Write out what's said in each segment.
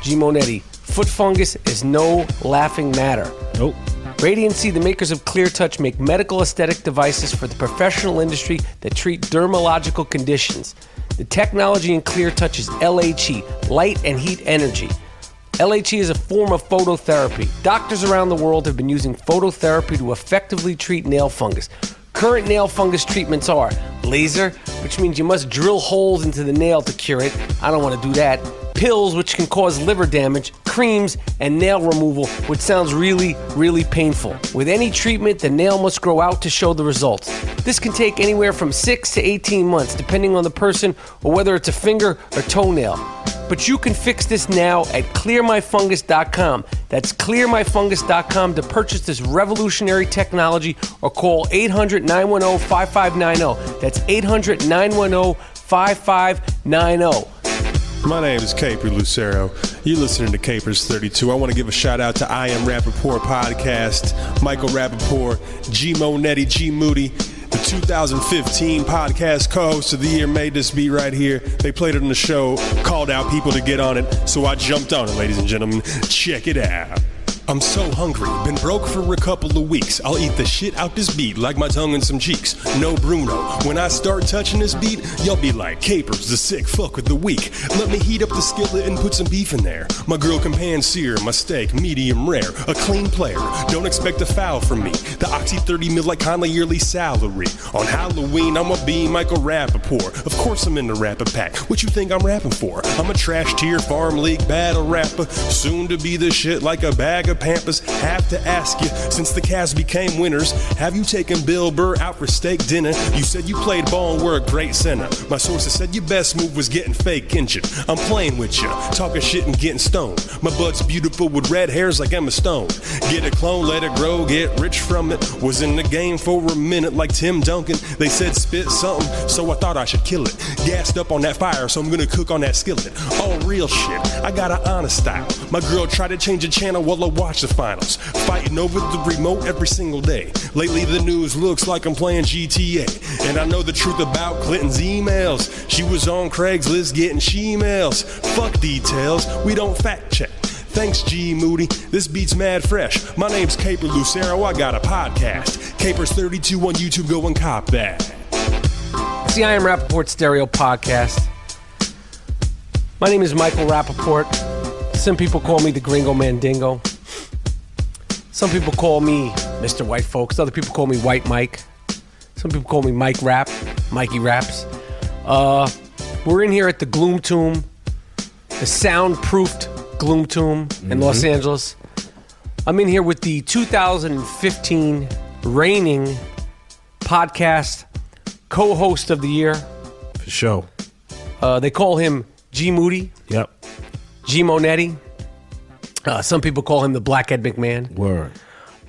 G. Monetti. Foot fungus is no laughing matter. Nope. Radiancy, the makers of Clear Touch, make medical aesthetic devices for the professional industry that treat dermatological conditions. The technology in Clear Touch is LHE, light and heat energy. LHE is a form of phototherapy. Doctors around the world have been using phototherapy to effectively treat nail fungus. Current nail fungus treatments are laser, which means you must drill holes into the nail to cure it. I don't want to do that. Pills, which can cause liver damage, creams, and nail removal, which sounds really, really painful. With any treatment, the nail must grow out to show the results. This can take anywhere from 6 to 18 months, depending on the person or whether it's a finger or toenail. But you can fix this now at clearmyfungus.com. That's clearmyfungus.com to purchase this revolutionary technology or call 800-910-5590. That's 800-910-5590. My name is Caper Lucero. You're listening to Capers 32. I want to give a shout out to I Am Rapaport podcast, Michael Rapaport, G. Monetti, G. Moody, the 2015 podcast co-host of the year made this beat right here. They played it on the show, called out people to get on it, so I jumped on it, ladies and gentlemen. Check it out. I'm so hungry, been broke for a couple of weeks. I'll eat the shit out this beat like my tongue and some cheeks. No Bruno, when I start touching this beat, y'all be like, Capers, the sick fuck with the week. Let me heat up the skillet and put some beef in there. My girl can pan-sear my steak, medium rare. A clean player, don't expect a foul from me. The Oxy 30 mil like Conley yearly salary. On Halloween, I'ma be Michael Rapaport. Of course I'm in the rapper pack. What you think I'm rapping for? I'm a trash tier farm league battle rapper. Soon to be the shit like a bag of Pampers. Have to ask you, since the Cavs became winners, have you taken Bill Burr out for steak dinner? You said you played ball and were a great center. My sources said your best move was getting fake injured. I'm playing with you, talking shit and getting stoned. My bud's beautiful with red hairs like Emma Stone. Get a clone, let it grow, get rich from it. Was in the game for a minute like Tim Duncan. They said spit something, so I thought I should kill it. Gassed up on that fire, so I'm gonna cook on that skillet. All real shit, I got an honest style. My girl tried to change the channel while I watch the finals. Fighting over the remote every single day. Lately the news looks like I'm playing GTA. And I know the truth about Clinton's emails. She was on Craigslist getting she-mails. Fuck details, we don't fact check. Thanks, G. Moody. This beat's mad fresh. My name's Caper Lucero. I got a podcast. Capers 32 on YouTube. Go and cop that. It's the I Am Rapaport Stereo Podcast. My name is Michael Rapaport. Some people call me the Gringo Mandingo. Some people call me Mr. White Folks. Other people call me White Mike. Some people call me Mike Rap, Mikey Raps. We're in here at the Gloom Tomb, the soundproofed Gloom Tomb in Los Angeles. I'm in here with the 2015 reigning podcast co-host of the year. For sure. They call him G. Moody. Yep. G. Monetti. Some people call him the Black Ed McMahon. Word.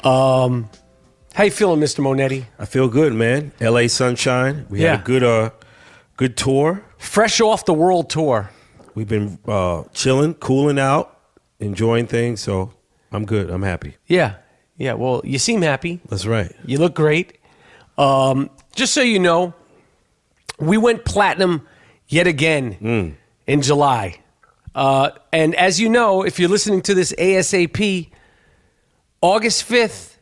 How you feeling, Mr. Monetti? I feel good, man. LA Sunshine. We had a good tour. Fresh off the world tour. We've been chilling, cooling out, enjoying things. So I'm good. I'm happy. Yeah. Well, you seem happy. That's right. You look great. Just so you know, we went platinum yet again in July. And as you know, if you're listening to this ASAP, August 5th,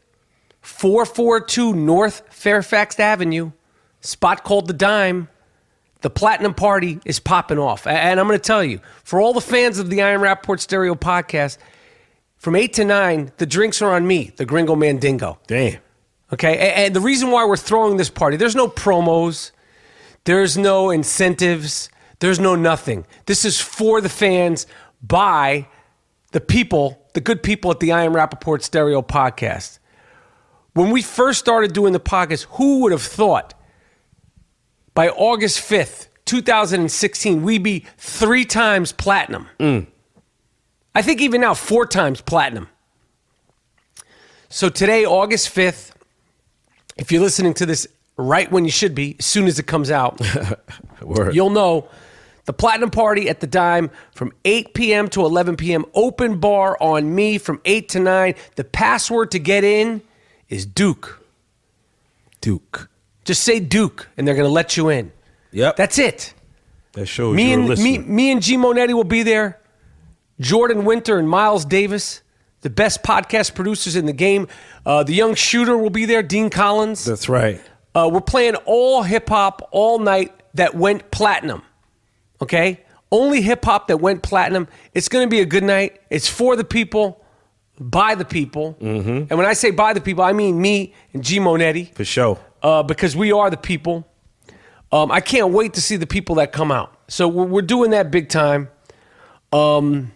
442 North Fairfax Avenue, spot called The Dime, the Platinum Party is popping off. And I'm going to tell you, for all the fans of the I Am Rapaport Stereo Podcast, from 8 to 9, the drinks are on me, the Gringo Mandingo. Damn. Okay? And the reason why we're throwing this party, there's no promos, there's no incentives, there's no nothing. This is for the fans, by the people, the good people at the I Am Rapaport Stereo Podcast. When we first started doing the podcast, who would have thought by August 5th, 2016, we'd be 3 times platinum? I think even now, 4 times platinum. So today, August 5th, if you're listening to this right when you should be, as soon as it comes out, you'll know the Platinum Party at the Dime from 8 p.m. to 11 p.m. Open bar on me from 8 to 9. The password to get in is Duke. Duke. Just say Duke, and they're going to let you in. Yep. That's it. That shows Me you're and listening. me and G. Monetti will be there. Jordan Winter and Miles Davis, the best podcast producers in the game. The young shooter will be there, Dean Collins. That's right. We're playing all hip-hop all night that went platinum, okay? Only hip-hop that went platinum. It's going to be a good night. It's for the people, by the people. Mm-hmm. And when I say by the people, I mean me and G. Monetti. For sure. Because we are the people. I can't wait to see the people that come out. So we're doing that big time. As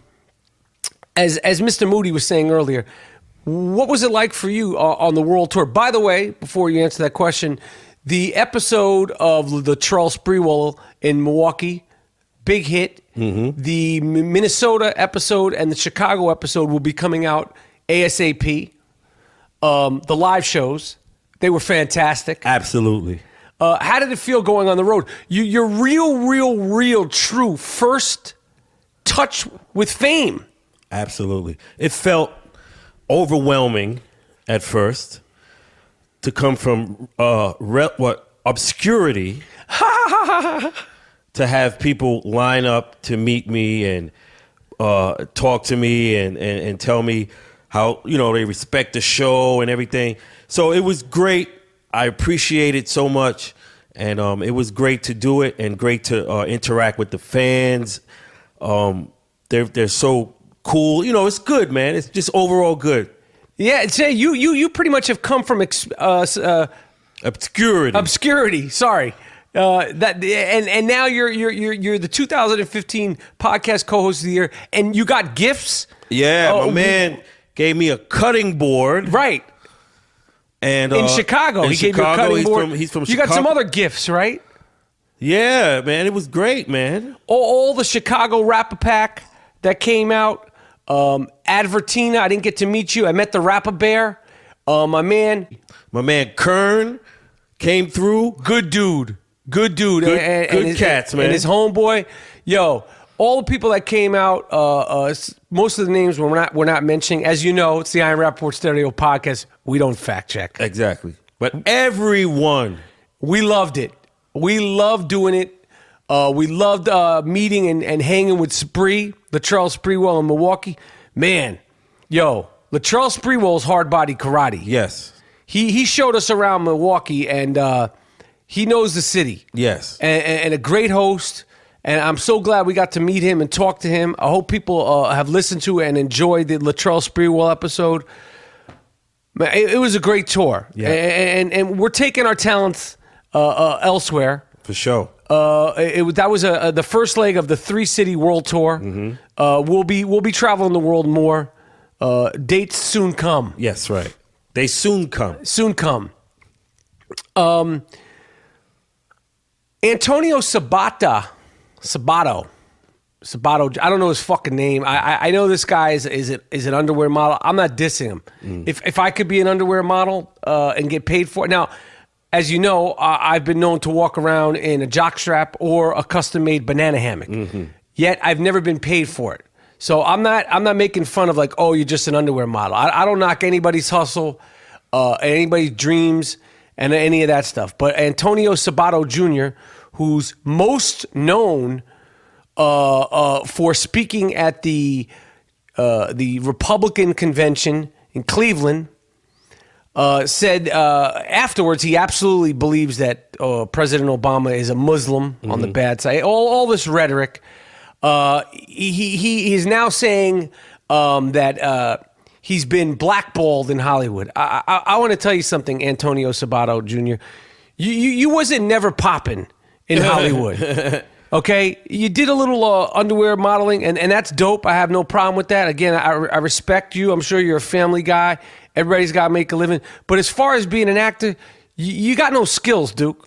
Mr. Moody was saying earlier, what was it like for you on the world tour? By the way, before you answer that question, the episode of the Charles Sprewell in Milwaukee, big hit. Mm-hmm. The Minnesota episode and the Chicago episode will be coming out ASAP. The live shows, they were fantastic. Absolutely. How did it feel going on the road? Your real, true first touch with fame. Absolutely. It felt overwhelming at first to come from obscurity to have people line up to meet me and talk to me and tell me how, they respect the show and everything. So it was great. I appreciate it so much. And it was great to do it and great to interact with the fans. They're so cool. It's good, man. It's just overall good. Yeah, say you pretty much have come from obscurity. Obscurity. Sorry, and now you're the 2015 podcast co-host of the year, and you got gifts. Yeah, my man gave me a cutting board. Right. And in Chicago, he gave you a cutting board. He's from Chicago. You got some other gifts, right? Yeah, man. It was great, man. All the Chicago Rappapack that came out. Advertina, I didn't get to meet you. I met the Rappa-Bear. My man Kern came through. Good dude. Good and cats, man. And his homeboy. Yo, all the people that came out, most of the names we're not mentioning. As you know, it's the Iron Rapaport Stereo podcast. We don't fact check. Exactly. But everyone. We loved it. We loved doing it. We loved meeting and hanging with Spree, Latrell Sprewell in Milwaukee. Man, Latrell Sprewell's hard body karate. Yes. He showed us around Milwaukee, and he knows the city. Yes. And a great host. And I'm so glad we got to meet him and talk to him. I hope people have listened to and enjoyed the Latrell Sprewell episode. Man, it was a great tour. Yeah. And we're taking our talents elsewhere. For sure. That was the first leg of the 3-city world tour. Mm-hmm. We'll be traveling the world more. Dates soon come. Yes, right. They soon come. Soon come. Antonio Sabato. I don't know his fucking name. I know this guy is an underwear model. I'm not dissing him. If I could be an underwear model and get paid for it. Now, as you know, I've been known to walk around in a jockstrap or a custom-made banana hammock. Mm-hmm. Yet I've never been paid for it. So I'm not making fun of you're just an underwear model. I don't knock anybody's hustle, anybody's dreams, and any of that stuff. But Antonio Sabato Jr., who's most known for speaking at the Republican convention in Cleveland, said afterwards he absolutely believes that President Obama is a Muslim on the bad side. All this rhetoric. He is now saying that he's been blackballed in Hollywood. I want to tell you something, Antonio Sabato Jr. You wasn't never popping in Hollywood. Okay? You did a little underwear modeling, and that's dope. I have no problem with that. Again, I respect you. I'm sure you're a family guy. Everybody's got to make a living. But as far as being an actor, you got no skills, Duke.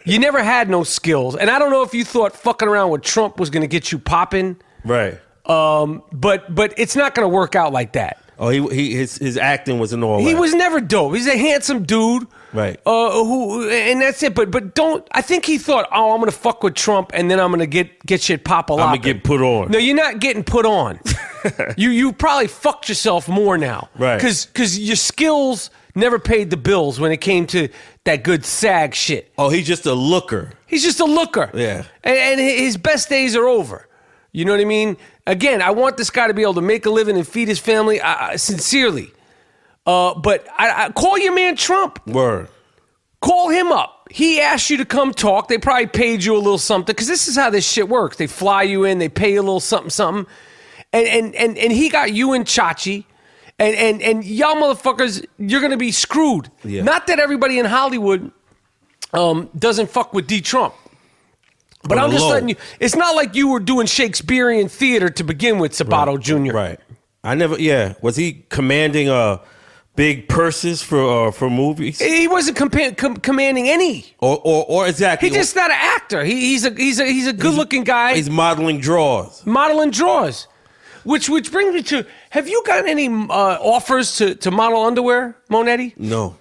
You never had no skills. And I don't know if you thought fucking around with Trump was going to get you popping. Right. But it's not going to work out like that. Oh, his acting was an all. He was never dope. He's a handsome dude. Right. And that's it. But don't. I think he thought, I'm going to fuck with Trump, and then I'm going to get shit pop a lot. I'm going to get put on. No, you're not getting put on. You probably fucked yourself more now. Right. Because your skills never paid the bills when it came to that good SAG shit. Oh, he's just a looker. He's just a looker. Yeah. And his best days are over. You know what I mean? Again, I want this guy to be able to make a living and feed his family, sincerely. But I call your man Trump. Word. Call him up. He asked you to come talk. They probably paid you a little something, because this is how this shit works. They fly you in, they pay you a little something. And he got you and Chachi. And y'all motherfuckers, you're going to be screwed. Yeah. Not that everybody in Hollywood doesn't fuck with D. Trump. But I'm just letting you, it's not like you were doing Shakespearean theater to begin with, Sabato Jr. Right. I never, was he commanding big purses for movies? He wasn't commanding any. Or exactly. He's just not an actor. He's a good-looking guy. He's modeling drawers. Which brings me to, have you gotten any offers to model underwear, Monetti? No.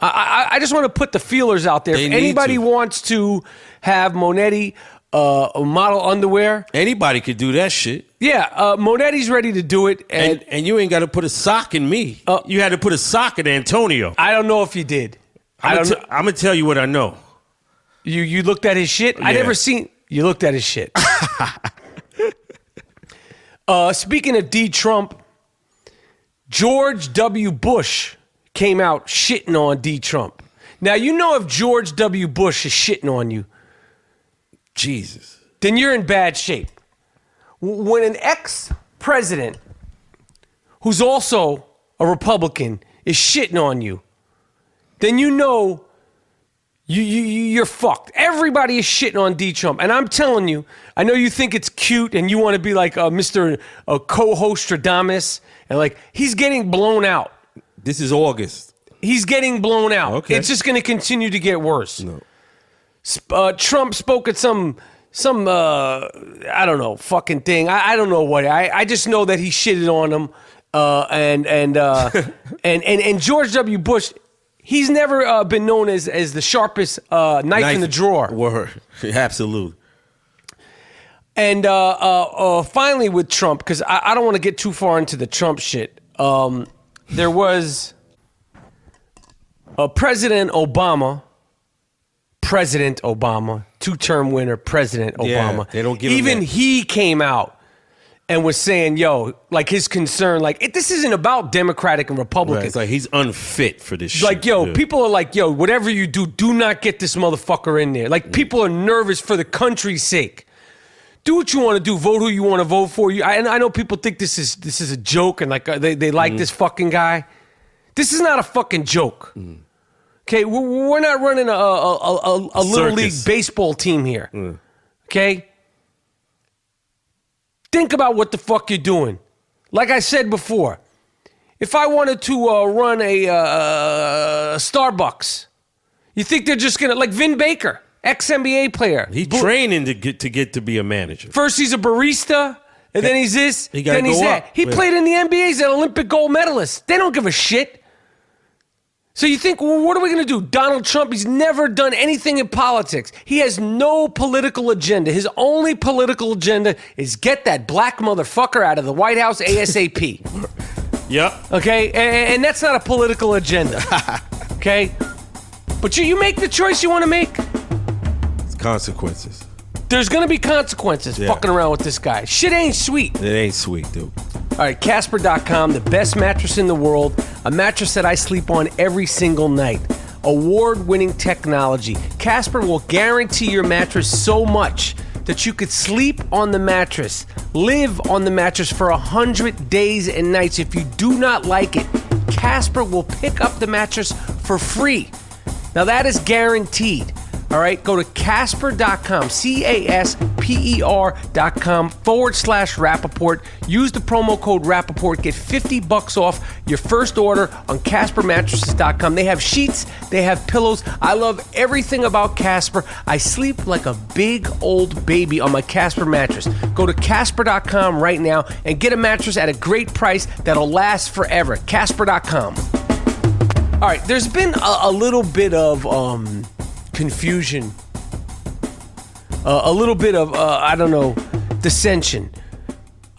I just want to put the feelers out there. If anybody wants to have Monetti model underwear. Anybody could do that shit. Yeah, Monetti's ready to do it. And you ain't got to put a sock in me. You had to put a sock in Antonio. I don't know if you did. I'm going to tell you what I know. You looked at his shit? Yeah. I never seen... You looked at his shit. Speaking of D. Trump, George W. Bush came out shitting on D. Trump. Now, you know if George W. Bush is shitting on you, Jesus, then you're in bad shape. When an ex-president, who's also a Republican, is shitting on you, then you know you're fucked. Everybody is shitting on D. Trump. And I'm telling you, I know you think it's cute and you want to be like Mr. Co-host Stradamus, and like, he's getting blown out. This is August. He's getting blown out. Okay. It's just going to continue to get worse. No. Trump spoke at some I don't know, fucking thing. I don't know what. I just know that he shitted on him. And George W. Bush, he's never been known as the sharpest knife in the drawer. Word. Absolutely. And finally with Trump, because I don't want to get too far into the Trump shit, there was President Obama, two-term winner, President Obama. They don't give him even that. He came out and was saying, yo, like his concern, like this isn't about Democratic and Republican. Right. It's like he's unfit for this shit. Like, yo, people are like, yo, whatever you do not get this motherfucker in there. Like, people are nervous for the country's sake. Do what you want to do. Vote who you want to vote for. I know people think this is a joke and like they like this fucking guy. This is not a fucking joke. Okay, we're not running a little league baseball team here. Okay, think about what the fuck you're doing. Like I said before, if I wanted to run a Starbucks, you think they're just gonna, like Vin Baker, ex-NBA player. He's training to get to be a manager. First he's a barista, and then he's this, then he's that. Up. He played in the NBA. He's an Olympic gold medalist. They don't give a shit. So you think, well, what are we going to do? Donald Trump, he's never done anything in politics. He has no political agenda. His only political agenda is get that black motherfucker out of the White House ASAP. Yep. Okay? And that's not a political agenda. Okay? But you make the choice you want to make. It's consequences. There's going to be consequences fucking around with this guy. Shit ain't sweet. It ain't sweet, dude. All right, Casper.com, the best mattress in the world, a mattress that I sleep on every single night. Award-winning technology. Casper will guarantee your mattress so much that you could sleep on the mattress, live on the mattress for 100 days and nights. If you do not like it, Casper will pick up the mattress for free. Now that is guaranteed. All right, go to Casper.com, Casper.com/Rapaport. Use the promo code Rapaport. Get $50 off your first order on CasperMattresses.com. They have sheets, they have pillows. I love everything about Casper. I sleep like a big old baby on my Casper mattress. Go to Casper.com right now and get a mattress at a great price that'll last forever. Casper.com. All right, there's been a little bit of confusion, a little bit of, dissension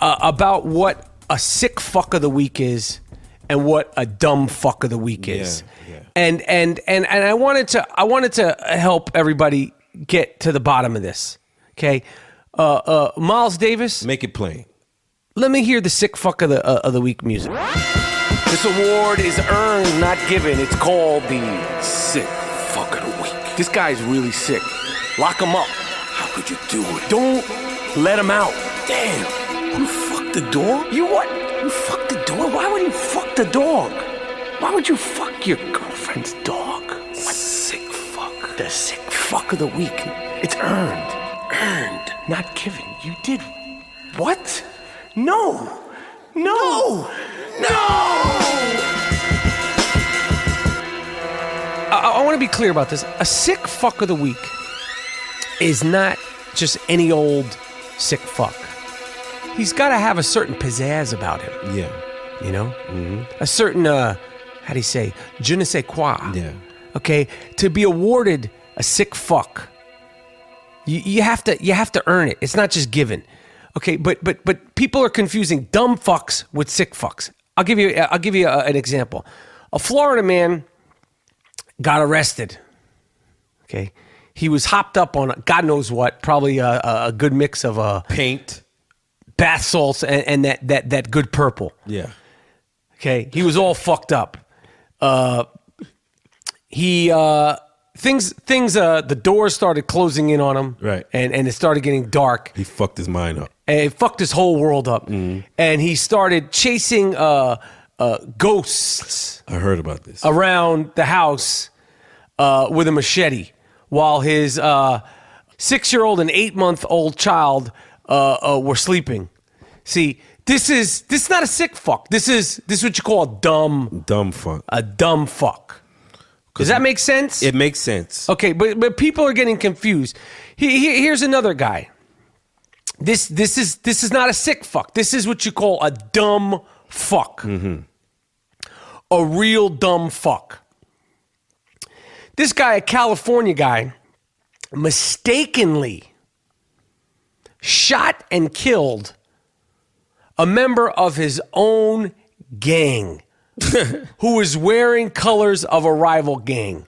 about what a sick fuck of the week is and what a dumb fuck of the week is. Yeah. And I wanted to help everybody get to the bottom of this. Okay. Miles Davis, Make it plain. let me hear the sick fuck of the week music. This award is earned, not given. It's called the sick fuck of the week. This guy's really sick. Lock him up. How could you do it? Don't let him out. Damn. You fucked the dog? You what? You fucked the dog? Why would you fuck the dog? Why would you fuck your girlfriend's dog? What? Sick fuck. The sick fuck of the week. It's earned. Earned, not given. You did what? No. No. I want to be clear about this. A sick fuck of the week is not just any old sick fuck. He's got to have a certain pizzazz about him. Yeah. You know? Mm-hmm. A certain, how do you say, je ne sais quoi. Yeah. Okay? To be awarded a sick fuck, you have to earn it. It's not just given. Okay? But people are confusing dumb fucks with sick fucks. I'll give you an example. A Florida man got arrested. Okay, he was hopped up on God knows what, probably a good mix of Paint, bath salts and that good purple. yeah, Okay, he was all fucked up. The doors started closing in on him. Right. And it started getting dark. he fucked his mind up. And it fucked his whole world up. Mm-hmm. And he started chasing ghosts I heard about this. around the house with a machete while his 6-year-old and 8-month-old child were sleeping. See, this is not a sick fuck. This is what you call a Dumb fuck. dumb fuck. Does that make sense? It makes sense. Okay, but people are getting confused. Here's another guy. This is not a sick fuck. This is what you call a dumb fuck. Mm-hmm. A real dumb fuck. This guy, a California guy, mistakenly shot and killed a member of his own gang who was wearing colors of a rival gang.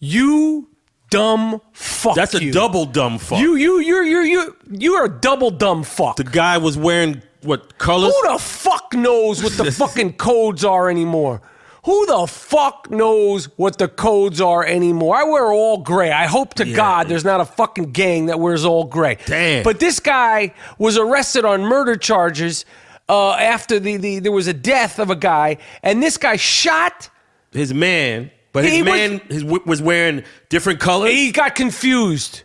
You dumb fuck. That's a double dumb fuck. You're a double dumb fuck. The guy was wearing what colors? Who the fuck knows what the fucking codes are anymore? Who the fuck knows what the codes are anymore? I wear all gray. I hope to God there's not a fucking gang that wears all gray. Damn. But this guy was arrested on murder charges after there was a death of a guy, and this guy shot His man, but his man was wearing different colors. He got confused.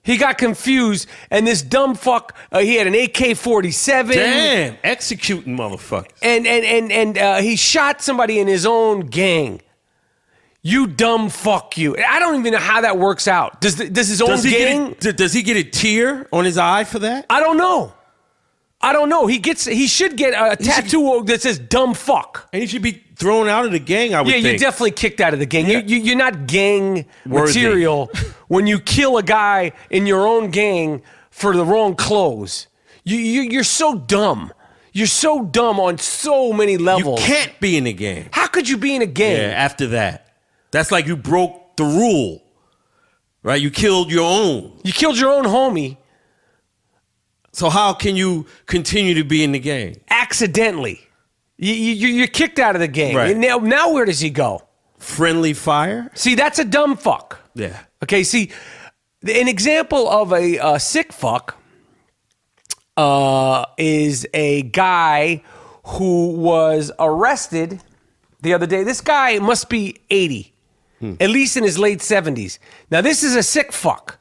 And this dumb fuck, he had an AK-47. Damn, executing motherfuckers. And he shot somebody in his own gang. You dumb fuck you. I don't even know how that works out. Does his own gang? Does he get a tear on his eye for that? I don't know. He should get a tattoo that says dumb fuck. And he should be thrown out of the gang, I would think. Yeah, you're definitely kicked out of the gang. Yeah. You're not gang Worthy. material when you kill a guy in your own gang for the wrong clothes. You're so dumb. You're so dumb on so many levels. You can't be in the gang. How could you be in a gang? Yeah, after that. That's like you broke the rule. Right? You killed your own. You killed your own homie. So how can you continue to be in the gang? Accidentally. You're kicked out of the gang. Right. Now where does he go? Friendly fire? See, that's a dumb fuck. Yeah. Okay, see, an example of a sick fuck is a guy who was arrested the other day. This guy must be 80, at least in his late 70s. Now, this is a sick fuck.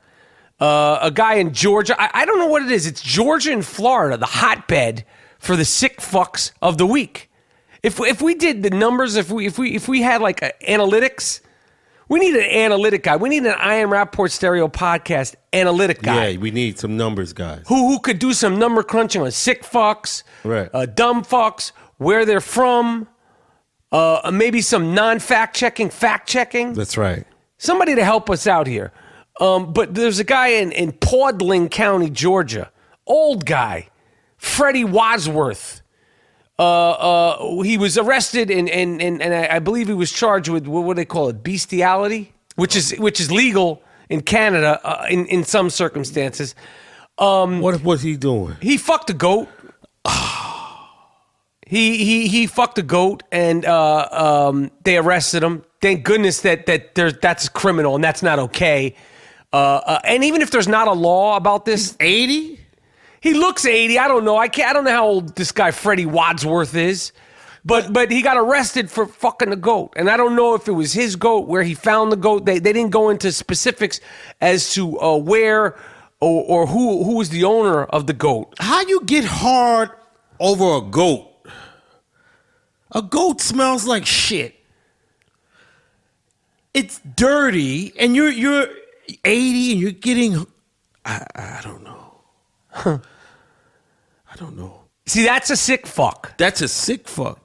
A guy in Georgia. I don't know what it is. It's Georgia and Florida, the hotbed for the sick fucks of the week. If we did the numbers, if we had like analytics, we need an analytic guy. We need an I Am Rapaport Stereo podcast analytic guy. Yeah, we need some numbers guys. Who could do some number crunching on sick fucks, right? Dumb fucks, where they're from, maybe some non-fact checking, fact checking. That's right. Somebody to help us out here. But there's a guy in Paulding County, Georgia, old guy, Freddie Wadsworth. He was arrested and I believe he was charged with what do they call it, bestiality, which is legal in Canada in some circumstances. What was he doing? He fucked a goat. He fucked a goat, and they arrested him. Thank goodness that's criminal and that's not okay. And even if there's not a law about this, 80? he looks 80. I don't know. I don't know how old this guy Freddie Wadsworth is, but he got arrested for fucking the goat. And I don't know if it was his goat, where he found the goat. They didn't go into specifics as to where or who was the owner of the goat. How you get hard over a goat? A goat smells like shit. It's dirty, and you're 80 and you're getting. I don't know. I don't know. See, that's a sick fuck. That's a sick fuck.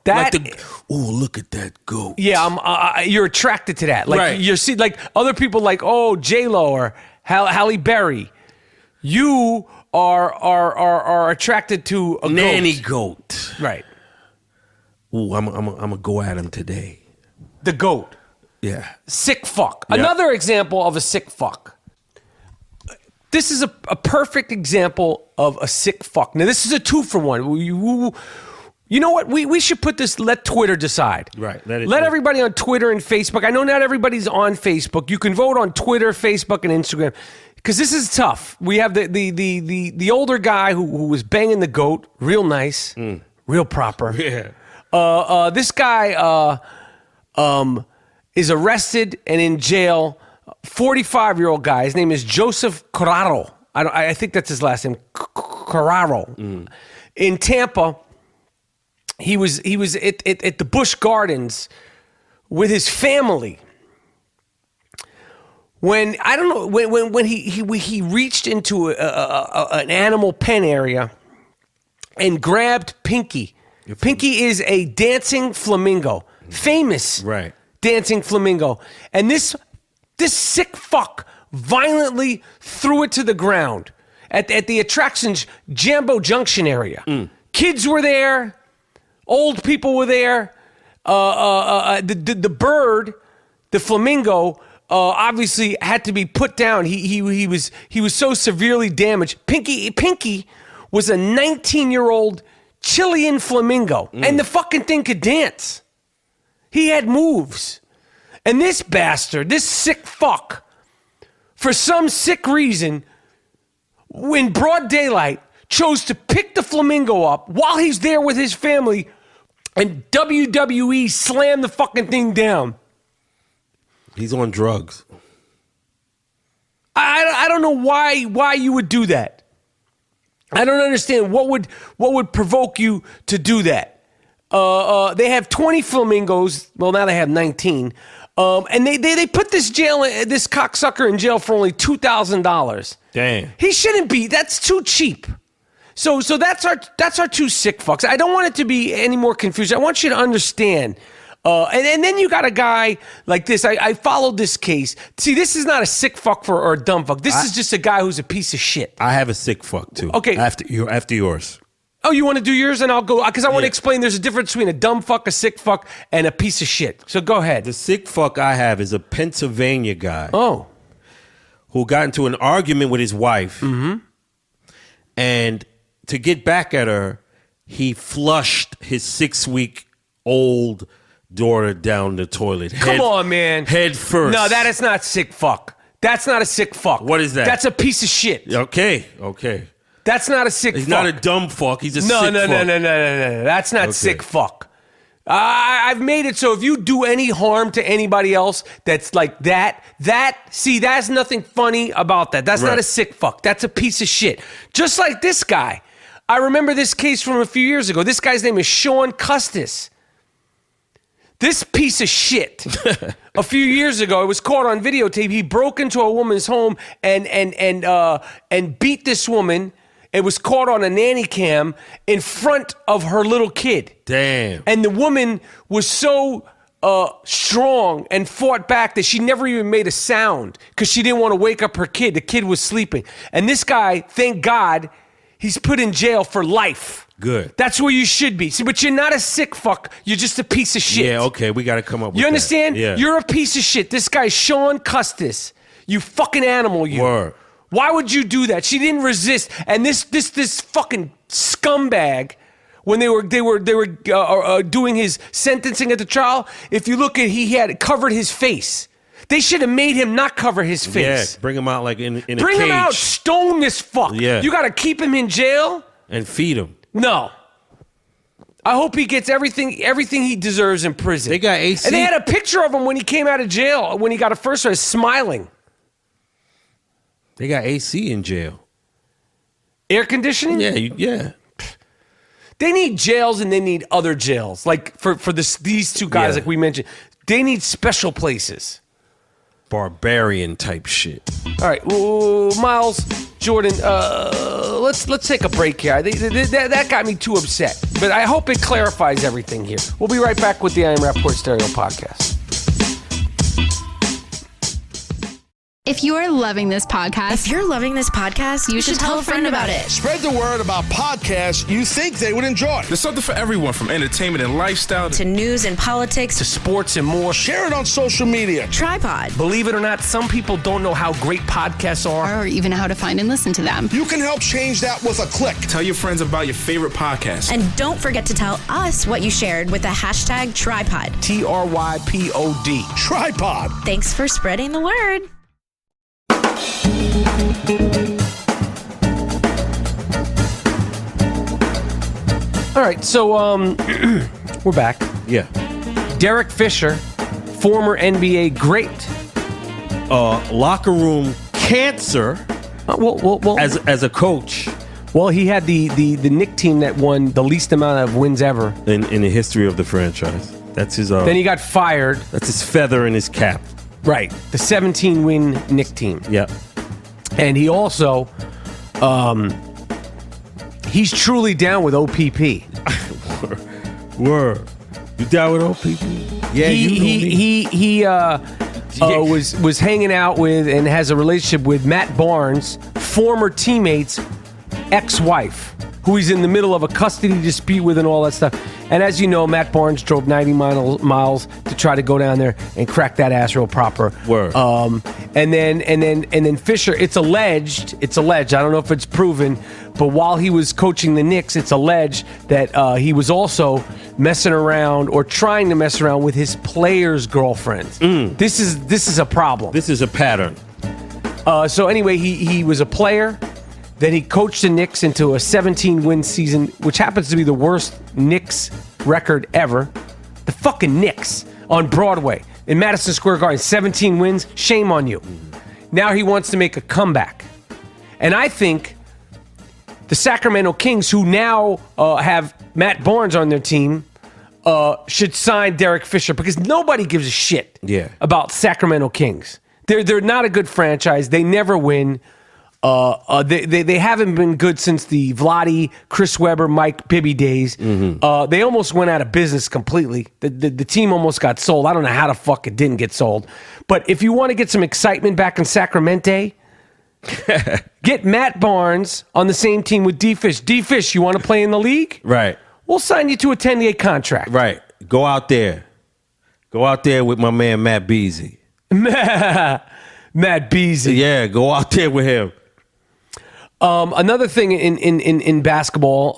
Look at that goat. Yeah, you're attracted to that. Like right. You see, like other people, like J-Lo or Halle Berry. You are attracted to a nanny goat. Right. Ooh, I'm gonna go at him today. The goat. Yeah. Sick fuck. Yep. Another example of a sick fuck. This is a perfect example of a sick fuck. Now, this is a 2-for-1. You know what? We should put this, let Twitter decide. Right. Let everybody on Twitter and Facebook. I know not everybody's on Facebook. You can vote on Twitter, Facebook, and Instagram. Because this is tough. We have the older guy who was banging the goat. Real nice. Real proper. Yeah. This guy is arrested and in jail. 45-year-old guy. His name is Joseph Carraro. I think that's his last name. Carraro. In Tampa, he was at the Busch Gardens with his family. When he reached into an animal pen area and grabbed Pinky. Pinky is a dancing flamingo, famous dancing flamingo, and this sick fuck violently threw it to the ground at the attractions Jambo Junction area. Kids were there, old people were there. The bird, the flamingo, obviously had to be put down. He was so severely damaged. Pinky was a 19-year-old Chilean flamingo, and the fucking thing could dance. He had moves. And this bastard, this sick fuck, for some sick reason, in broad daylight, chose to pick the flamingo up while he's there with his family and WWE slammed the fucking thing down. He's on drugs. I don't know why you would do that. I don't understand what would provoke you to do that. They have 20 flamingos. Well, now they have 19. And they put this cocksucker in jail for only $2,000. Damn. He shouldn't be. That's too cheap. So that's our two sick fucks. I don't want it to be any more confusing. I want you to understand. And then you got a guy like this. I followed this case. See, this is not a sick fuck or a dumb fuck. This is just a guy who's a piece of shit. I have a sick fuck too. Okay. After yours. Oh, you want to do yours? And I'll go, because I want to explain there's a difference between a dumb fuck, a sick fuck, and a piece of shit. So go ahead. The sick fuck I have is a Pennsylvania guy. Oh. Who got into an argument with his wife. Mm-hmm. And to get back at her, he flushed his 6-week-old daughter down the toilet. Come on, man. Head first. No, that is not sick fuck. That's not a sick fuck. What is that? That's a piece of shit. Okay. That's not a sick fuck. He's not a dumb fuck. He's a sick fuck. No. That's not sick fuck. I've made it so if you do any harm to anybody else that's like that's nothing funny about that. That's not a sick fuck. That's a piece of shit. Just like this guy. I remember this case from a few years ago. This guy's name is Sean Custis. This piece of shit, a few years ago, it was caught on videotape. He broke into a woman's home and beat this woman. It was caught on a nanny cam in front of her little kid. Damn. And the woman was so strong and fought back that she never even made a sound because she didn't want to wake up her kid. The kid was sleeping. And this guy, thank God, he's put in jail for life. Good. That's where you should be. See, but you're not a sick fuck. You're just a piece of shit. Yeah, okay. We got to come up with You understand? that. Yeah. You're a piece of shit. This guy's Sean Custis. You fucking animal, you. Word. Why would you do that? She didn't resist. And this fucking scumbag, when they were doing his sentencing at the trial, if you look at, he had covered his face. They should have made him not cover his face. Yeah, bring him out like in a cage. Bring him out, stone this fuck. Yeah. You got to keep him in jail and feed him. No. I hope he gets everything he deserves in prison. They got AC. And they had a picture of him when he came out of jail, when he got a first arrest, smiling. They got AC in jail. Air conditioning? Yeah. They need jails and they need other jails. Like for these two guys, like we mentioned, they need special places. Barbarian type shit. All right, Miles, Jordan, let's take a break here. That got me too upset, but I hope it clarifies everything here. We'll be right back with the I Am Rapaport Stereo Podcast. If you're loving this podcast, you should tell a friend about it. Spread the word about podcasts you think they would enjoy. There's something for everyone, from entertainment and lifestyle to news and politics to sports and more. Share it on social media. Tripod. Believe it or not, some people don't know how great podcasts are. Or even how to find and listen to them. You can help change that with a click. Tell your friends about your favorite podcast. And don't forget to tell us what you shared with the hashtag Tripod. TRYPOD. Tripod. Thanks for spreading the word. All right, so we're back. Yeah. Derek Fisher, former NBA great. Locker room cancer Well, as a coach well, he had the Knick team that won the least amount of wins ever. in the history of the franchise. That's his Then he got fired. that's his feather in his cap. Right, the 17-win Knick team. Yeah. And he also, he's truly down with OPP. Word. You down with OPP? Yeah, He was hanging out with and has a relationship with Matt Barnes' former teammate's ex-wife, who he's in the middle of a custody dispute with and all that stuff. And as you know, Matt Barnes drove 90 miles to try to go down there and crack that ass real proper. Word. And then Fisher, it's alleged, I don't know if it's proven, but while he was coaching the Knicks, it's alleged that he was also messing around or trying to mess around with his players' girlfriends. This is a problem. This is a pattern. So anyway, he was a player. Then he coached the Knicks into a 17-win season, which happens to be the worst Knicks record ever. The fucking Knicks on Broadway in Madison Square Garden, 17 wins. Shame on you. Now he wants to make a comeback. And I think the Sacramento Kings, who now have Matt Barnes on their team, should sign Derek Fisher, because nobody gives a shit about Sacramento Kings. They're not a good franchise. They never win. They haven't been good since the Vlade, Chris Webber, Mike Bibby days. They almost went out of business completely. The team almost got sold. I don't know how the fuck it didn't get sold. But if you want to get some excitement back in Sacramento, get Matt Barnes on the same team with D-Fish. D-Fish, you want to play in the league? Right. We'll sign you to a 10-day contract. Right. Go out there with my man Matt Beasley. Matt Beasley. Yeah, go out there with him. Another thing in basketball,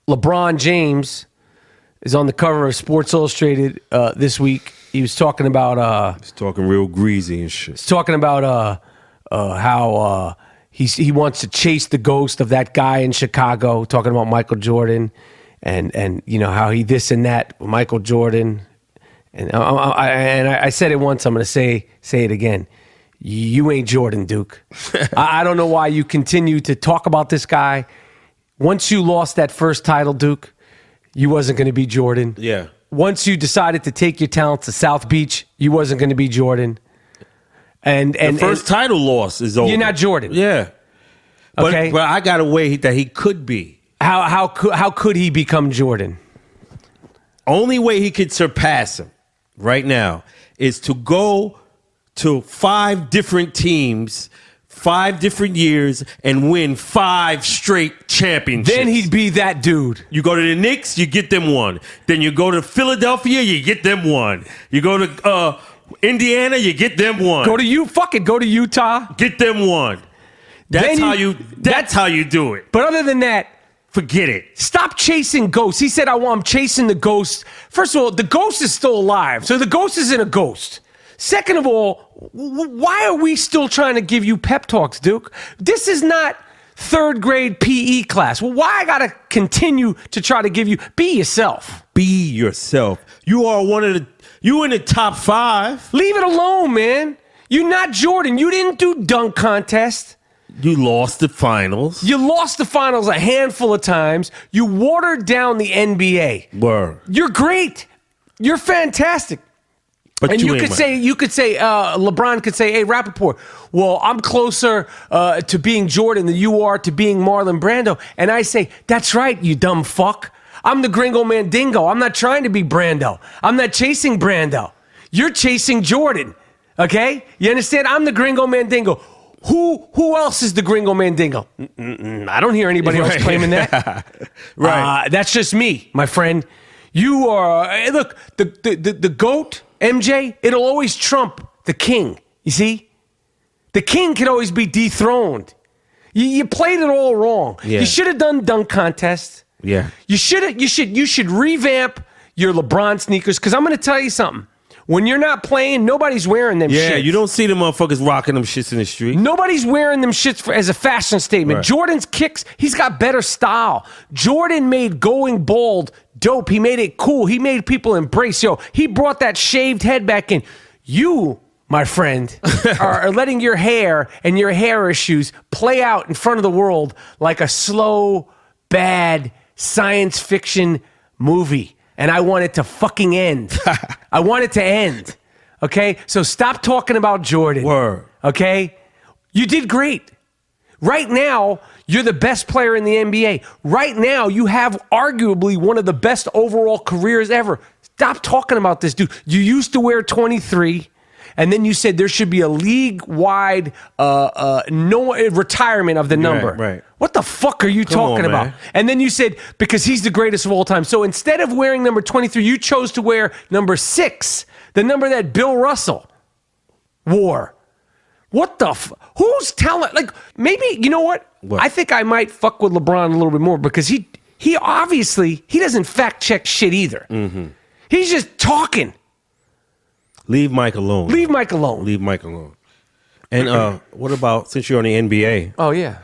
LeBron James is on the cover of Sports Illustrated this week. He was talking about He's talking real greasy and shit. he's talking about how he wants to chase the ghost of that guy in Chicago. Talking about Michael Jordan and you know how he this and that with Michael Jordan. And I said it once. I'm going to say it again. You ain't Jordan, Duke. I don't know why you continue to talk about this guy. Once you lost that first title, Duke, you wasn't going to be Jordan. Yeah. Once you decided to take your talent to South Beach, you wasn't going to be Jordan. And the first title loss is over. You're not Jordan. Yeah. Okay. But I got a way that he could be. How could he become Jordan? Only way he could surpass him right now is to go to 5 different teams, 5 different years, and win 5 straight championships. Then he'd be that dude. You go to the Knicks, you get them 1. Then you go to Philadelphia, you get them 1. You go to Indiana, you get them one. Go to Utah. Get them one. That's how you do it. But other than that, forget it. Stop chasing ghosts. He said, I'm chasing the ghost. First of all, the ghost is still alive. So the ghost isn't a ghost. Second of all, why are we still trying to give you pep talks, Duke? This is not third grade PE class. Well, why I got to continue to try to give you, be yourself. Be yourself. You are you in the top 5. Leave it alone, man. You're not Jordan. You didn't do dunk contest. You lost the finals. You lost the finals a handful of times. You watered down the NBA. Word. You're great. You're fantastic. But and you could say, LeBron could say, hey, Rapaport, well, I'm closer to being Jordan than you are to being Marlon Brando. And I say, that's right, you dumb fuck. I'm the Gringo Mandingo. I'm not trying to be Brando. I'm not chasing Brando. You're chasing Jordan. Okay? You understand? I'm the Gringo Mandingo. Who else is the Gringo Mandingo? I don't hear anybody else claiming that. Right. That's just me, my friend. You are, look, the GOAT, MJ, it'll always trump the king. You see? The king can always be dethroned. You played it all wrong. Yeah. You should have done dunk contests. Yeah. You should revamp your LeBron sneakers, because I'm going to tell you something. When you're not playing, nobody's wearing them shits. Yeah, you don't see the motherfuckers rocking them shits in the street. Nobody's wearing them shits as a fashion statement. Right. Jordan's kicks, he's got better style. Jordan made going bald dope. He made it cool. He made people embrace. He brought that shaved head back in. You, my friend, are letting your hair and your hair issues play out in front of the world like a slow, bad science fiction movie. And I want it to fucking end. I want it to end. Okay? So stop talking about Jordan. Word. Okay? You did great. Right now, you're the best player in the NBA. Right now, you have arguably one of the best overall careers ever. Stop talking about this, dude. You used to wear 23, and then you said there should be a league-wide retirement of the number. Right. What the fuck are you talking about? Man. And then you said, because he's the greatest of all time. So instead of wearing number 23, you chose to wear number 6, the number that Bill Russell wore. What the who's telling? Like, maybe, you know what? I think I might fuck with LeBron a little bit more, because he obviously, he doesn't fact check shit either. Mm-hmm. He's just talking. Leave Mike alone. Leave Mike alone. Leave Mike alone. And what about, since you're on the NBA? Oh, yeah.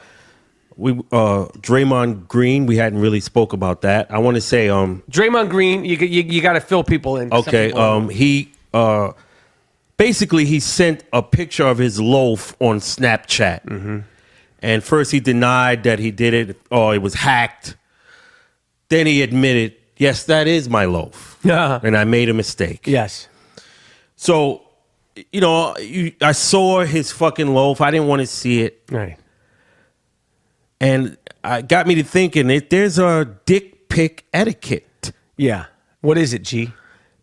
We Draymond Green, we hadn't really spoke about that. I want to say Draymond Green, you got to fill people in. Okay, he basically he sent a picture of his loaf on Snapchat. Mm-hmm. And first he denied that he did it, or it was hacked. Then he admitted, yes, that is my loaf. And I made a mistake. Yes. So, I saw his fucking loaf. I didn't want to see it. Right. And it got me to thinking, if there's a dick pic etiquette. Yeah. What is it, G?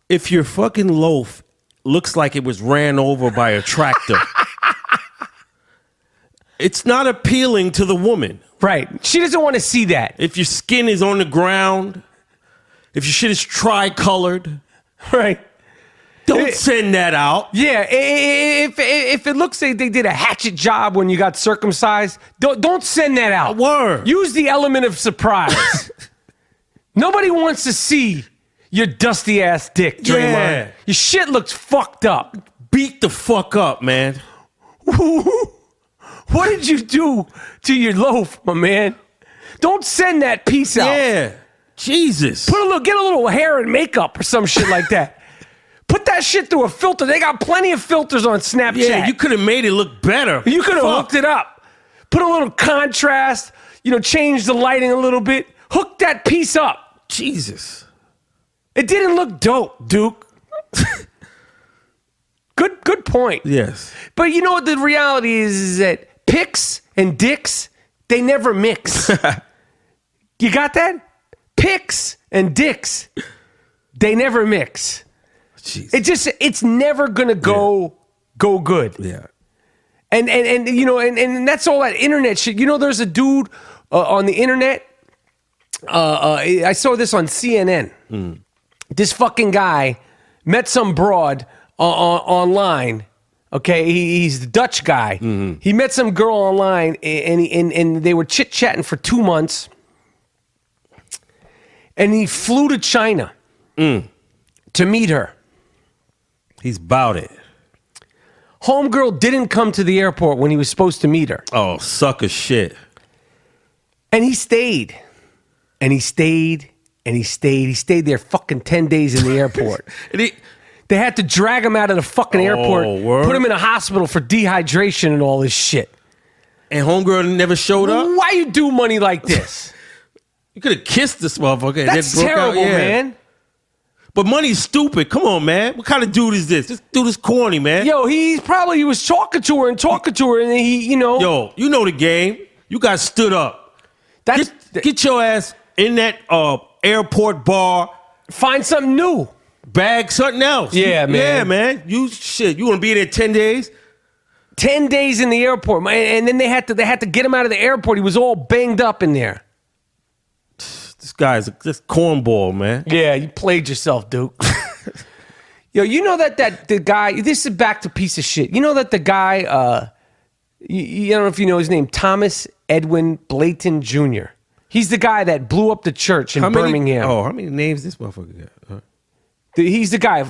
If your fucking loaf looks like it was ran over by a tractor, it's not appealing to the woman. Right. She doesn't want to see that. If your skin is on the ground, if your shit is tri-colored. Right. Don't send that out. Yeah, if it looks like they did a hatchet job when you got circumcised, don't send that out. Word. Use the element of surprise. Nobody wants to see your dusty ass dick, Draymond. Yeah. Your shit looks fucked up. Beat the fuck up, man. What did you do to your loaf, my man? Don't send that piece out. Yeah. Jesus. Get a little hair and makeup or some shit like that. Put that shit through a filter. They got plenty of filters on Snapchat. Yeah, you could have made it look better. You could have hooked it up. Put a little contrast, change the lighting a little bit. Hook that piece up. Jesus. It didn't look dope, Duke. Good point. Yes. But you know what the reality is that pics and dicks, they never mix. You got that? Pics and dicks, they never mix. Jesus. It's never gonna go good. Yeah. And that's all that internet shit. There's a dude on the internet. I saw this on CNN. This fucking guy met some broad online. Okay, he's the Dutch guy. Mm-hmm. He met some girl online, and they were chit-chatting for 2 months. And he flew to China to meet her. He's about it. Homegirl didn't come to the airport when he was supposed to meet her. Oh, sucker shit. And he stayed. And he stayed. And he stayed. He stayed there fucking 10 days in the airport. They had to drag him out of the fucking airport, put him in a hospital for dehydration and all this shit. And homegirl never showed up? Why you do money like this? You could have kissed this motherfucker. That's terrible, man. But money's stupid. Come on, man. What kind of dude is this? This dude is corny, man. Yo, he was talking to her, and he, Yo, you know the game. You got stood up. Get your ass in that airport bar. Find something new. Bag something else. Yeah, man. Yeah, man. You want to be there 10 days? 10 days in the airport, and then they had to get him out of the airport. He was all banged up in there. This guy's just cornball, man. Yeah, you played yourself, Duke. Yo, you know that the guy. This is back to piece of shit. You know that the guy. You don't know if you know his name, Thomas Edwin Blayton Jr. He's the guy that blew up the church in Birmingham. How many names this motherfucker got? He's the guy.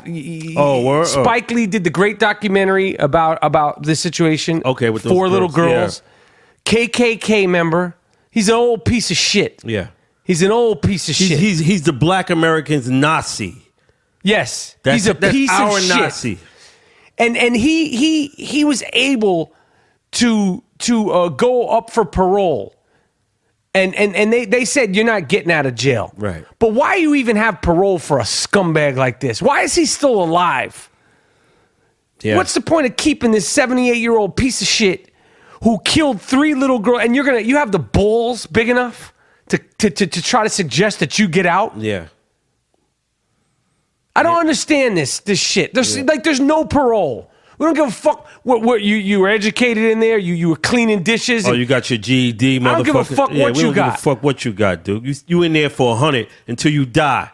Spike Lee did the great documentary about this situation. Okay, with those 4 little girls. Yeah. KKK member. He's an old piece of shit. Yeah. He's an old piece of shit. He's the black American's Nazi. Yes. He's a piece of shit. Nazi. And he was able to go up for parole. And they said you're not getting out of jail. Right. But why you even have parole for a scumbag like this? Why is he still alive? Yeah. What's the point of keeping this 78-year-old piece of shit who killed 3 little girls, and you have the balls big enough to try to suggest that you get out? Yeah. I don't understand this shit. There's no parole. We don't give a fuck what you were educated in there. You were cleaning dishes. You got your GED, motherfucker. I don't give a fuck what you got. We don't give a fuck what you got, dude. You in there for 100 until you die.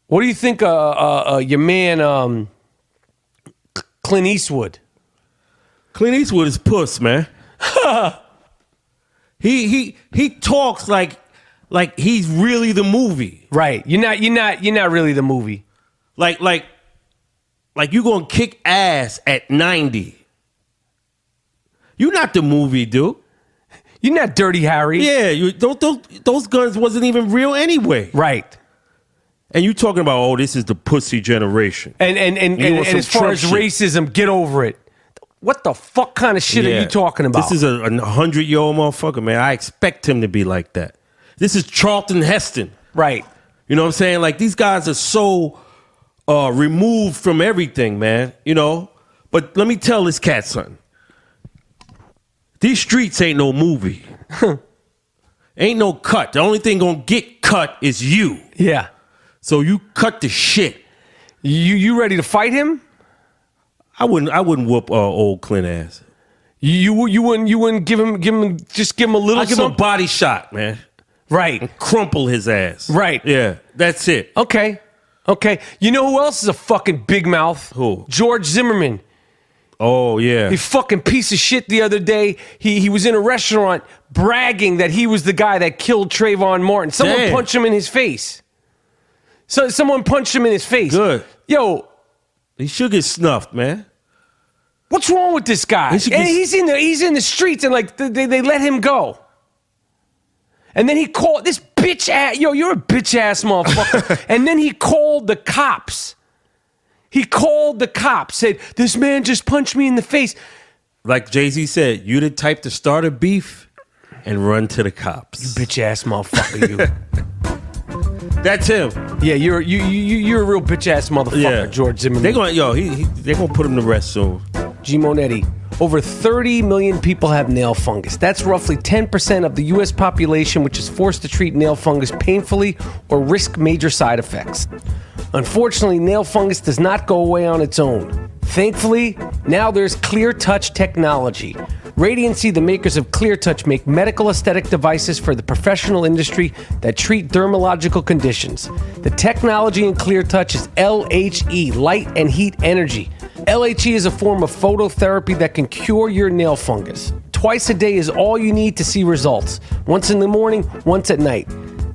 What do you think your man Clint Eastwood? Clint Eastwood is puss, man. He talks like he's really the movie. Right. You're not really the movie. Like you gonna kick ass at 90. You're not the movie, dude. You're not Dirty Harry. Yeah, those guns wasn't even real anyway. Right. And you talking about, this is the pussy generation. And as far as racism, get over it. What the fuck kind of shit are you talking about? This is a 100-year-old motherfucker, man. I expect him to be like that. This is Charlton Heston. Right. You know what I'm saying? Like, these guys are so removed from everything, man. But let me tell this cat something. These streets ain't no movie. Ain't no cut. The only thing gonna get cut is you. Yeah. So you cut the shit. You ready to fight him? I wouldn't whoop old Clint ass. You wouldn't give him a little. I'll give him a body shot, man. Right. And crumple his ass. Right. Yeah. That's it. Okay. You know who else is a fucking big mouth? Who? George Zimmerman. Oh, yeah. He fucking piece of shit the other day. He was in a restaurant bragging that he was the guy that killed Trayvon Martin. Someone punched him in his face. Someone punched him in his face. Good. Yo. He should get snuffed, man. What's wrong with this guy? He's in the streets and they let him go. And then he called this bitch ass. Yo, you're a bitch ass motherfucker. And then he called the cops. Said, this man just punched me in the face. Like Jay-Z said, you the type to start a beef and run to the cops. You bitch ass motherfucker, you. That's him. Yeah, you're a real bitch ass motherfucker, George Zimmerman. They're gonna put him to rest soon. G. Monetti. Over 30 million people have nail fungus. That's roughly 10% of the U.S. population, which is forced to treat nail fungus painfully or risk major side effects. Unfortunately, nail fungus does not go away on its own. Thankfully, now there's clear touch technology. Radiancy, the makers of Clear Touch, make medical aesthetic devices for the professional industry that treat dermatological conditions. The technology in Clear Touch is LHE, light and heat energy. LHE is a form of phototherapy that can cure your nail fungus. Twice a day is all you need to see results. Once in the morning, once at night.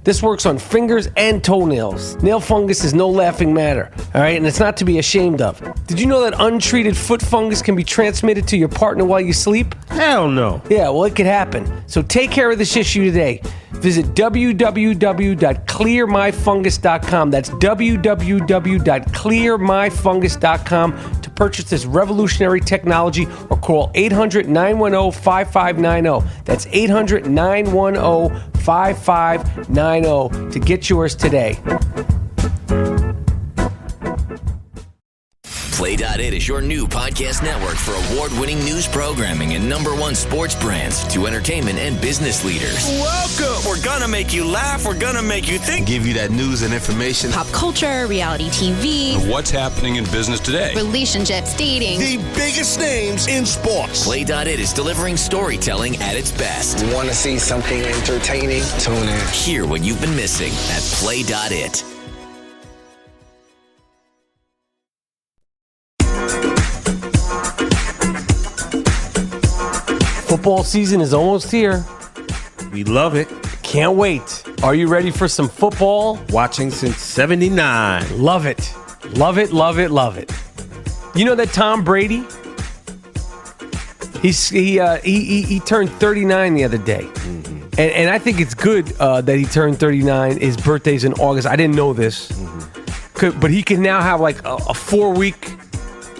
This works on fingers and toenails. Nail fungus is no laughing matter, all right? And it's not to be ashamed of. Did you know that untreated foot fungus can be transmitted to your partner while you sleep? Hell no. Yeah, well, it could happen. So take care of this issue today. Visit www.clearmyfungus.com. That's www.clearmyfungus.com to purchase this revolutionary technology or call 800-910-5590. That's 800-910-5590 to get yours today. Play.it is your new podcast network for award-winning news programming and #1 sports brands to entertainment and business leaders. Welcome! We're gonna make you laugh. We're gonna make you think. Give you that news and information. Pop culture, reality TV. What's happening in business today? Relationships, dating. The biggest names in sports. Play.it is delivering storytelling at its best. Want to see something entertaining? Tune in. Hear what you've been missing at Play.it. Football season is almost here. We love it. Can't wait. Are you ready for some football? Watching since 79. Love it. Love it, love it, love it. You know that Tom Brady? He turned 39 the other day. Mm-hmm. And I think it's good that he turned 39. His birthday's in August. I didn't know this. Mm-hmm. But he can now have like a 4-week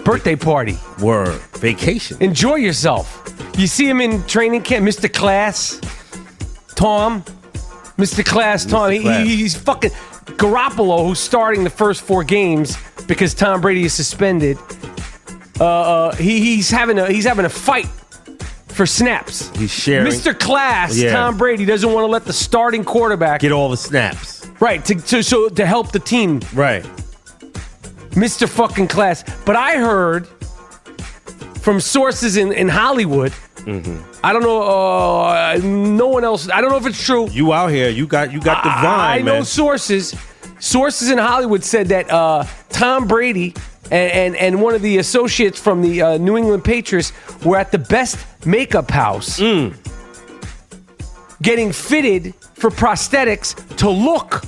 birthday party. Word. Vacation. Enjoy yourself. You see him in training camp, Mr. Class, Tom. Mr. Class, Tom. He's fucking Garoppolo, who's starting the first 4 games because Tom Brady is suspended. He's having a fight for snaps. He's sharing. Mr. Class, Tom Brady doesn't want to let the starting quarterback get all the snaps. Right, to help the team. Right. Mr. fucking Class. But I heard from sources in Hollywood, mm-hmm. I don't know, no one else, I don't know if it's true. You out here, you got the vine, I know man. sources in Hollywood said that Tom Brady and one of the associates from the New England Patriots were at the best makeup house getting fitted for prosthetics to look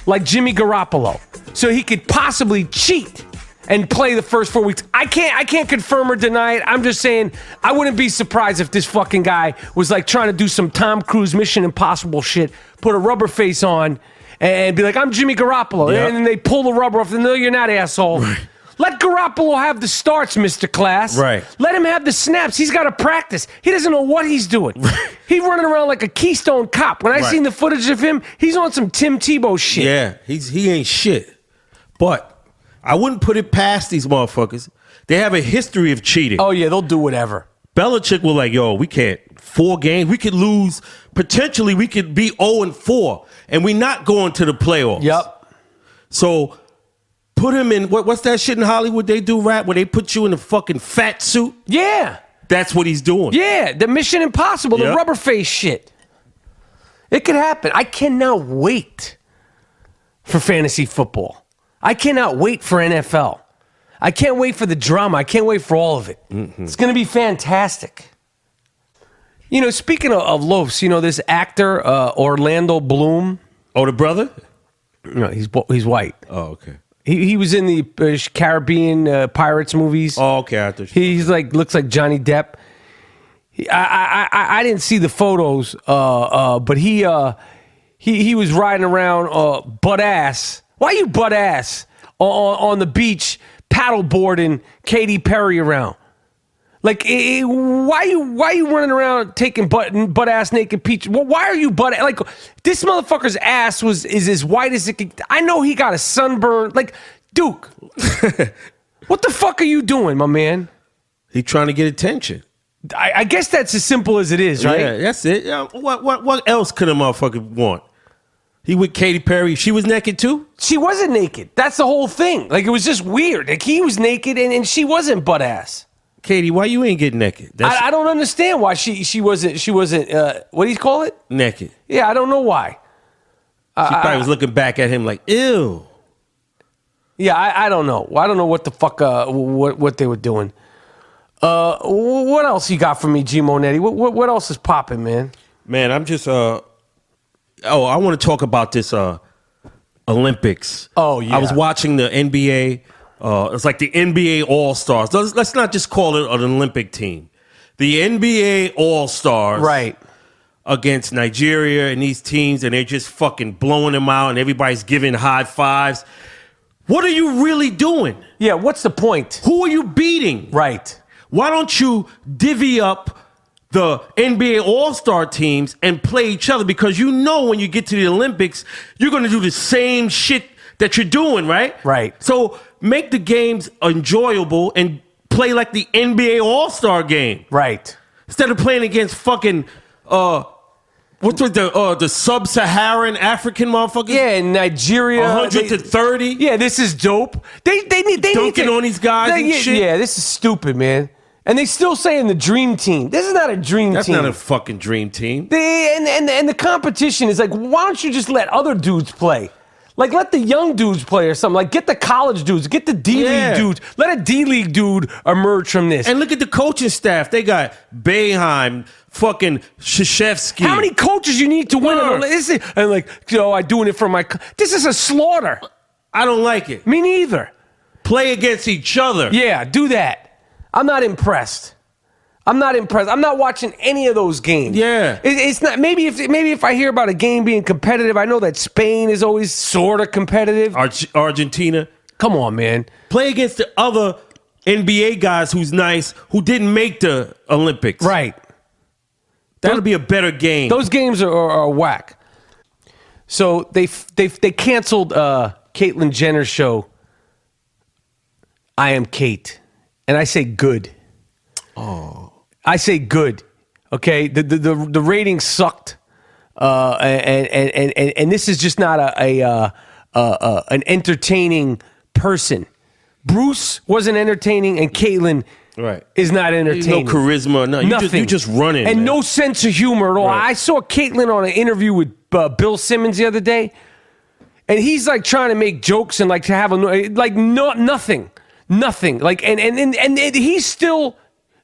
like Jimmy Garoppolo so he could possibly cheat and play the first 4 weeks. I can't confirm or deny it. I'm just saying I wouldn't be surprised if this fucking guy was like trying to do some Tom Cruise Mission Impossible shit, put a rubber face on and be like, I'm Jimmy Garoppolo. Yep. And then they pull the rubber off. No, you're not, asshole. Right. Let Garoppolo have the starts, Mr. Class. Right. Let him have the snaps. He's got to practice. He doesn't know what he's doing. Right. He's running around like a Keystone Cop. When I seen the footage of him, he's on some Tim Tebow shit. Yeah, he ain't shit. But I wouldn't put it past these motherfuckers. They have a history of cheating. Oh, yeah, they'll do whatever. Belichick was like, yo, we can't. 4 games, we could lose. Potentially, we could be 0-4, and we not going to the playoffs. Yep. So put him in, what's that shit in Hollywood they do, rap, where they put you in a fucking fat suit? Yeah. That's what he's doing. Yeah, the Mission Impossible, the rubber face shit. It could happen. I cannot wait for fantasy football. I cannot wait for NFL. I can't wait for the drama. I can't wait for all of it. Mm-hmm. It's going to be fantastic. You know, speaking of loafs, you know, this actor, Orlando Bloom. Oh, the brother? No, he's white. Oh, okay. He was in the Caribbean Pirates movies. Oh, okay. He's like, looks like Johnny Depp. I didn't see the photos, but he was riding around butt ass. Why you butt ass on the beach paddleboarding Katy Perry around? Like, why you running around taking butt ass naked pictures? Why are you butt like this motherfucker's ass is as white as it could? I know he got a sunburn. Like, Duke, what the fuck are you doing, my man? He trying to get attention. I guess that's as simple as it is, right? Yeah, that's it. What else could a motherfucker want? He with Katy Perry. She was naked too? She wasn't naked. That's the whole thing. Like, it was just weird. Like, he was naked and she wasn't butt ass. Katie, why you ain't getting naked? I don't understand why she wasn't. What do you call it? Naked. Yeah, I don't know why. She probably was looking back at him like, ew. Yeah, I don't know. I don't know what the fuck what they were doing. What else you got for me, G Monetti? What else is popping, man? Man, I'm just I want to talk about this Olympics. Oh yeah, I was watching the NBA. It's like the NBA All-Stars. Let's not just call it an Olympic team. The NBA All-Stars, right, against Nigeria and these teams, and they're just fucking blowing them out, and everybody's giving high fives. What are you really doing? Yeah, what's the point? Who are you beating? Right. Why don't you divvy up the NBA All-Star teams and play each other? Because you know when you get to the Olympics, you're going to do the same shit that you're doing, right? Right. So make the games enjoyable and play like the NBA All-Star game. Right. Instead of playing against fucking what's with the sub-Saharan African motherfuckers? Yeah, in Nigeria, 100-30. Yeah, this is dope. They need dunking on these guys and shit. Yeah, this is stupid, man. And they still saying the dream team. This is not a dream team. That's not a fucking dream team. And the competition is like, why don't you just let other dudes play? Like, let the young dudes play or something. Like, get the college dudes, get the D-League dudes. Let a D-League dude emerge from this. And look at the coaching staff. They got Boeheim, fucking Krzyzewski. How many coaches you need to win? And like, I'm doing it for my... This is a slaughter. I don't like it. Me neither. Play against each other. Yeah, do that. I'm not impressed. I'm not watching any of those games. Yeah, it's not. Maybe if I hear about a game being competitive, I know that Spain is always sort of competitive. Argentina. Come on, man. Play against the other NBA guys who's nice, who didn't make the Olympics. Right. That'll be a better game. Those games are whack. So they canceled Caitlyn Jenner's show. I Am Kate. And I say good. Oh, I say good. Okay, the ratings sucked, and this is just not an entertaining person. Bruce wasn't entertaining, and Caitlyn is not entertaining. No charisma, nothing. You just running, and man. No sense of humor at all. Right. I saw Caitlyn on an interview with Bill Simmons the other day, and he's like trying to make jokes and like to have nothing. Like and he's still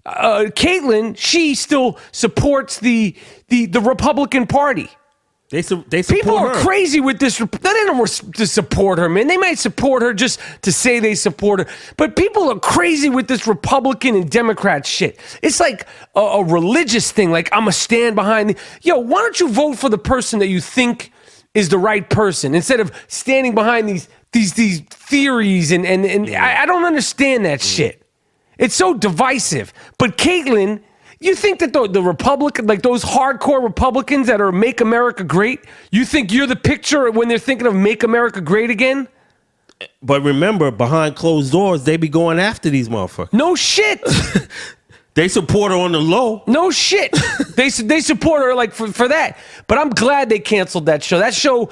Caitlyn. She still supports the Republican Party. They support People are her. crazy with this. They don't to support her, man. They might support her just to say they support her, but people are crazy with this Republican and Democrat shit. It's like a religious thing. Like, I'm a stand behind. Why don't you vote for the person that you think is the right person instead of standing behind these theories and I don't understand that shit. It's so divisive. But Caitlyn, you think that the Republican, like those hardcore Republicans that are Make America Great, you think you're the picture when they're thinking of Make America Great again? But remember, behind closed doors, they be going after these motherfuckers. No shit. They support her on the low. No shit. They support her like for that. But I'm glad they canceled that show. That show,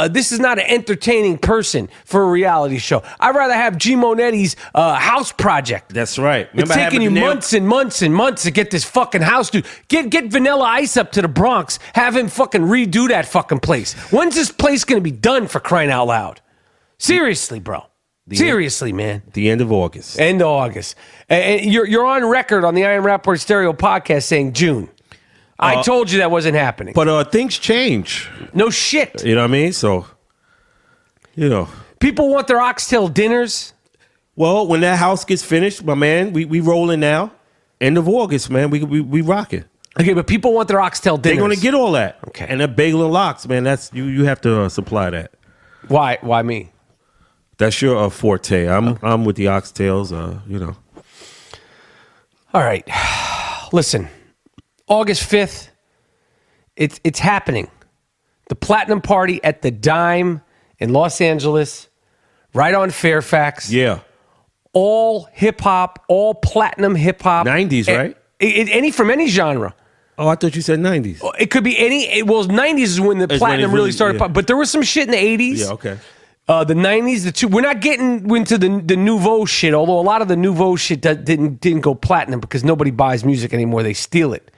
this is not an entertaining person for a reality show. I'd rather have G Monetti's house project. That's right. It's taking you months and months and months to get this fucking house, dude. Get Vanilla Ice up to the Bronx. Have him fucking redo that fucking place. When's this place going to be done, for crying out loud? Seriously, bro. Seriously, man. The end of August. End of August. And you're on record on the I Am Rapaport Stereo podcast saying June. I told you that wasn't happening. But things change. No shit. You know what I mean? So, people want their oxtail dinners. Well, when that house gets finished, my man, we rolling now. End of August, man. We rocking. Okay, but people want their oxtail dinners. They're going to get all that. Okay. And that bagel and lox, man, that's you have to supply that. Why me? That's your forte. I'm with the oxtails, All right. Listen, August 5th, it's happening. The Platinum Party at the Dime in Los Angeles, right on Fairfax. Yeah. All hip-hop, all platinum hip-hop. 90s, right? From any genre. Oh, I thought you said 90s. It could be any. 90s is when the platinum really started. Yeah. But there was some shit in the 80s. Yeah, okay. The 90s, we're not getting into the nouveau shit, although a lot of the nouveau shit didn't go platinum because nobody buys music anymore. They steal it.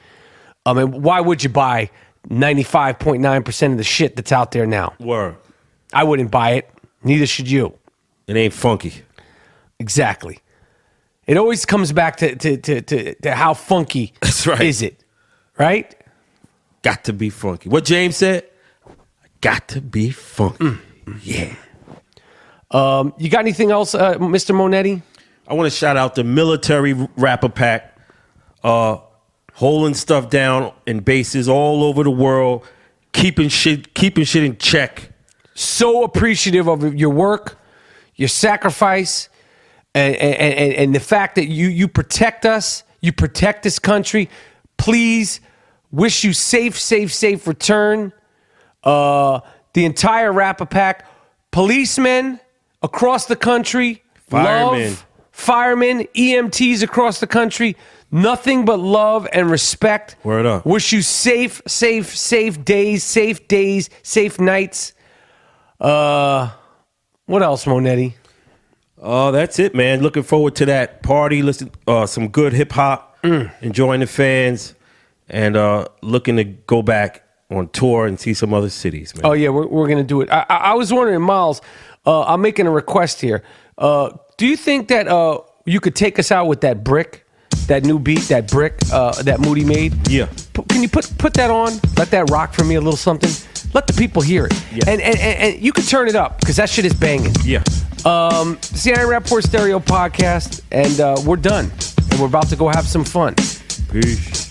I mean, why would you buy 95.9% of the shit that's out there now? Word. I wouldn't buy it. Neither should you. It ain't funky. Exactly. It always comes back to how funky That's right. is it, right? Got to be funky. What James said? Got to be funky. Yeah. You got anything else, Mr. Monetti? I want to shout out the military rapper pack, holding stuff down in bases all over the world, keeping shit in check. So appreciative of your work, your sacrifice, and the fact that you protect us, you protect this country. Please, wish you safe return. The entire rapper pack, policemen across the country, firemen, EMTs across the country, nothing but love and respect. Word up. Wish you safe days, safe nights. What else, Monetti? That's it, man. Looking forward to that party. Listen, some good hip hop, enjoying the fans, and looking to go back on tour and see some other cities, man. Oh yeah, we're gonna do it. I was wondering, Miles. I'm making a request here. Do you think that you could take us out with that brick, that new beat, that brick that Moody made? Yeah. Can you put that on? Let that rock for me a little something. Let the people hear it. Yeah. And you can turn it up because that shit is banging. Yeah. It's the Iron Rapaport Stereo Podcast, and we're done. And we're about to go have some fun. Peace.